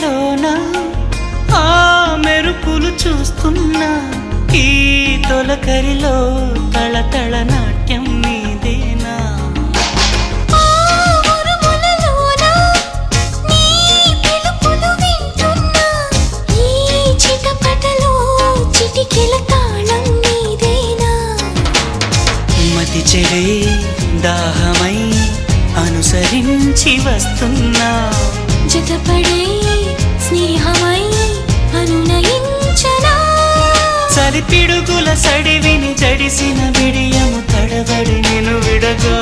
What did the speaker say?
వెన్నెలలోన ఆ మెరుపులు చూస్తున్నా ఈ తొలకరిలో తళతళ నాట్యం నీదేనా మతి చెడే దాహమై అనుసరించి వస్తున్నా జతపడే స్నేహమై అనునయించనా చలిపిడుగుల సడివిని జడిసిన బిడియము తడబడి నిన్ను విడగా